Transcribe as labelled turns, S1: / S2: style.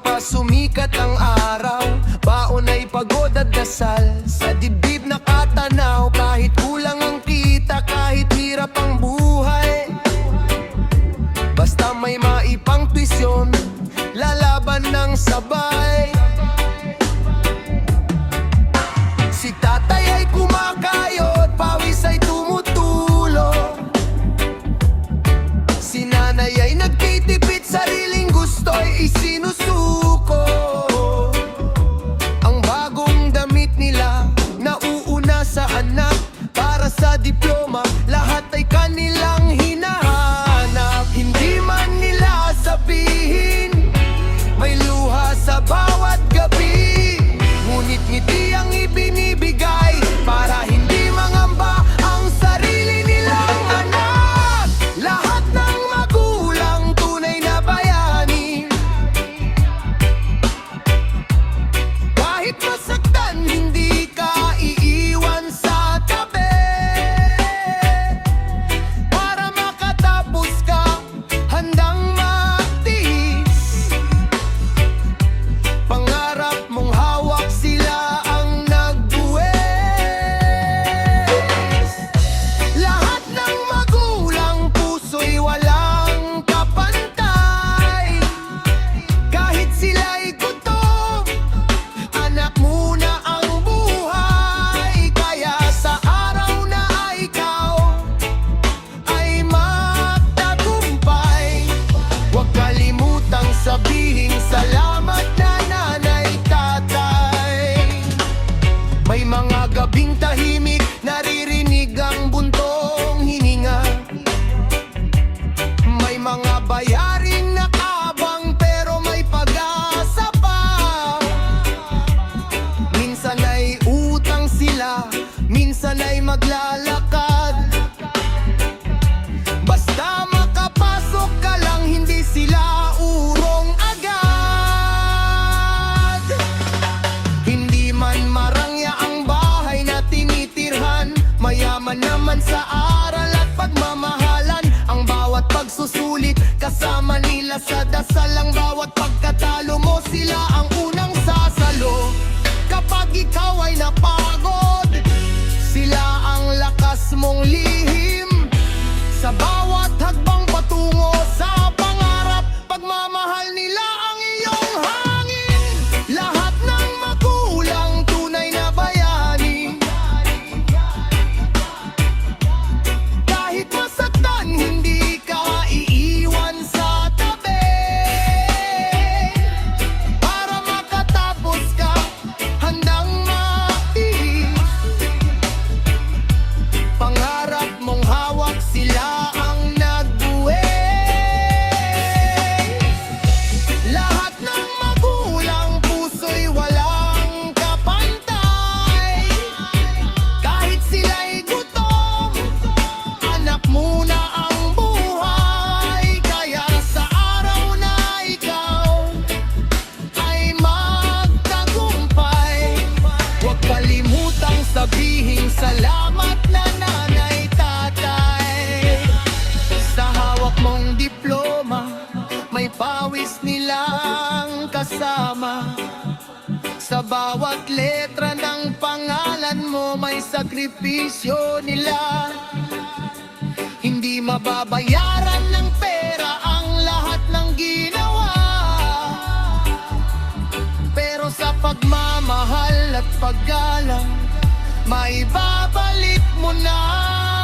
S1: pa sumikat ang araw, baon ay pagod at dasal. Sa dibdib nakatanaw, kahit kulang ang kita, kahit hirap ang buhay, basta may maipang tuisyon, lalaban ng sabay. Si tatay ay kumakayod, pawis ay tumutulo. Si nanay ay nagtitipid, sariling gusto'y isinusuko. Ang bagong damit nila, nauuna sa anak. Para sa diploma, lahat ay kanilang hinahanap. Hindi man nila sabihin, may luha sa bawat gabi. Ngunit ngiti ang ibinibigay, para hindi mangamba ang sarili nilang anak. Lahat ng magulang tunay na bayani, kahit masaktan hindi ka iiwan sa tabi. Para makatapos ka, handang magtiis. Pangarap mong hawak, sila ang nagbuwis. Lahat ng magulang puso'y walang kapantay. Kahit sila'y gutom, anak muna ang buhay. Kaya sa araw na ikaw ay magtagumpay, huwag kalimutang sabihing salamat na nanay, tatay. May mga gabing tahimik, naririnig ang buntong hininga. May mga bayaring nakabang, pero may pag-asa pa. Minsan ay utang sila, minsan ay maglalakad. Basta makapasok ka lang, hindi sila urong agad. Hindi man marangya ang bahay na tinitirhan, mayaman naman sa aral at pagmamahalan. Ang bawat pagsusulit, kasama nila sa dasal. Ang bawat pagkatalo mo, sila ang unang sasalo. Kapag ikaw ay napagod, sila ang lakas mong lihim. Sa bawat hagbang patungo sa pangarap, pagmamahal nila ang iyong hangin. Lahat ng magulang tunay na bayani, kahit masaktan hindi ka iiwan sa tabi. Para makatapos ka, handang magtiis. Pangarap mong hawak, sila ang nagbuwis. Lahat ng magulang puso'y walang kapantay. Kahit sila'y gutom, anak muna ang buhay. Kaya sa araw na ikaw ay magtagumpay, huwag kalimutang sabihing salamat na nanay, tatay. Sa hawak mong diploma, may pawis nilang kasama. Sa bawat letra ng pangalan mo, may sakripisyo nila. Hindi mababayaran ng pera ang lahat ng ginawa, pero sa pagmamahal at paggalang, maibabalik mo na.